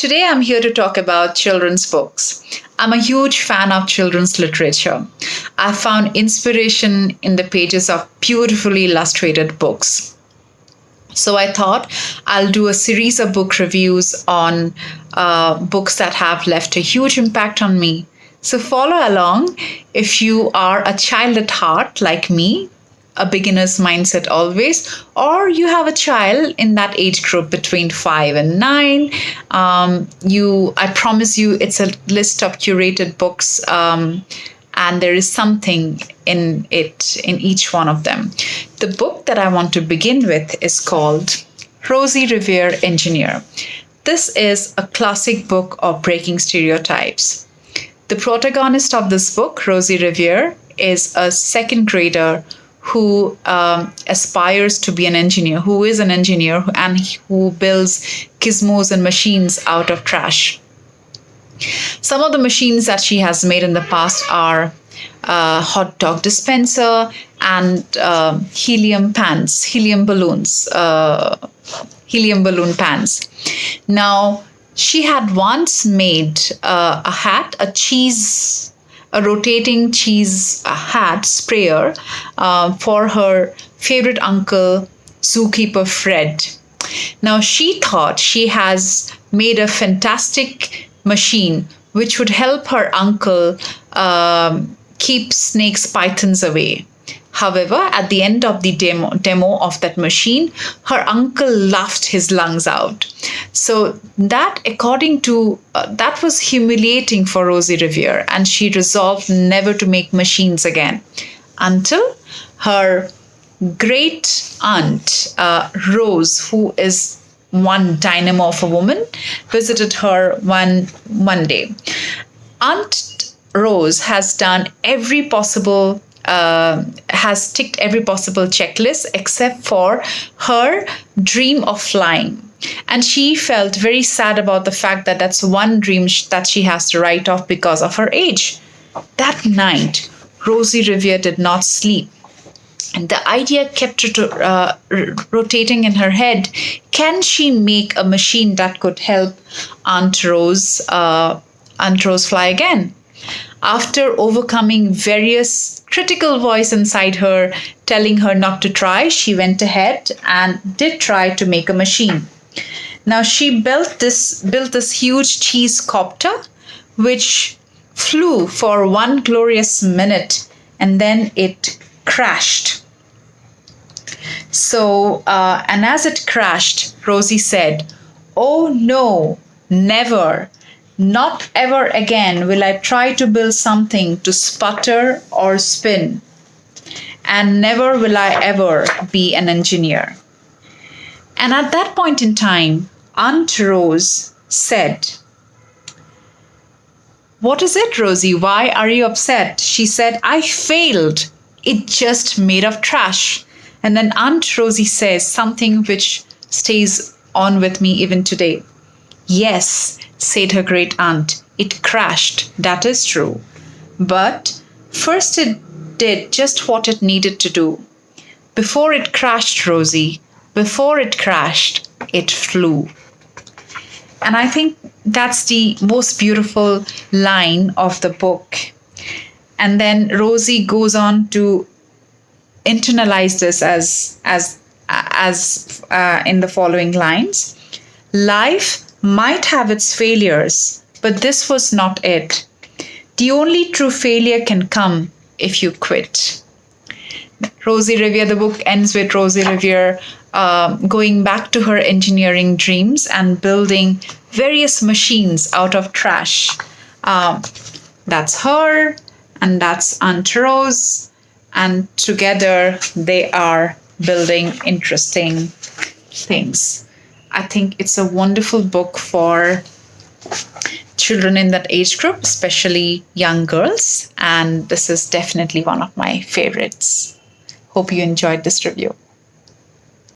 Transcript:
Today I'm here to talk about children's books. I'm a huge fan of children's literature. I found inspiration in the pages of beautifully illustrated books. So I thought I'll do a series of book reviews on books that have left a huge impact on me. So follow along if you are a child at heart like me, a beginner's mindset always, or you have a child in that age group between 5 and 9. I promise you, it's a list of curated books, and there is something in each one of them. The book that I want to begin with is called Rosie, Revere, Engineer. This is a classic book of breaking stereotypes. The protagonist of this book, Rosie Revere, is a second grader who aspires to be an engineer, who is an engineer and who builds gizmos and machines out of trash. Some of the machines that she has made in the past are hot dog dispenser and helium balloon pans. Now, she had once made a hat, a rotating cheese hat sprayer for her favorite uncle, zookeeper Fred. Now, she thought she has made a fantastic machine which would help her uncle keep snakes, pythons away. However, at the end of the demo of that machine, her uncle laughed his lungs out. So that, that was humiliating for Rosie Revere, and she resolved never to make machines again until her great aunt, Rose, who is one dynamo of a woman, visited her one day. Aunt Rose has done has ticked every possible checklist except for her dream of flying. And she felt very sad about the fact that that's one dream that she has to write off because of her age. That night, Rosie Revere did not sleep. And the idea kept rotating in her head. Can she make a machine that could help Aunt Rose fly again? After overcoming various critical voice inside her telling her not to try, she went ahead and did try to make a machine. Now, she built this huge cheese copter, which flew for one glorious minute, and then it crashed. So, and as it crashed, Rosie said, "Oh no, never. Not ever again will I try to build something to sputter or spin. And never will I ever be an engineer." And at that point in time, Aunt Rose said, "What is it, Rosie? Why are you upset?" She said, "I failed. It just made of trash." And then Aunt Rosie says something which stays on with me even today. "Yes," said her great aunt, "it crashed. That is true. But first it did just what it needed to do. Before it crashed, Rosie, before it crashed, it flew." And I think that's the most beautiful line of the book. And then Rosie goes on to internalize this as in the following lines. "Life might have its failures, but this was not it. The only true failure can come if you quit." Rosie Revere, the book ends with Rosie Revere going back to her engineering dreams and building various machines out of trash. That's her, and that's Aunt Rose, and together they are building interesting things. I think it's a wonderful book for children in that age group, especially young girls. And this is definitely one of my favorites. Hope you enjoyed this review.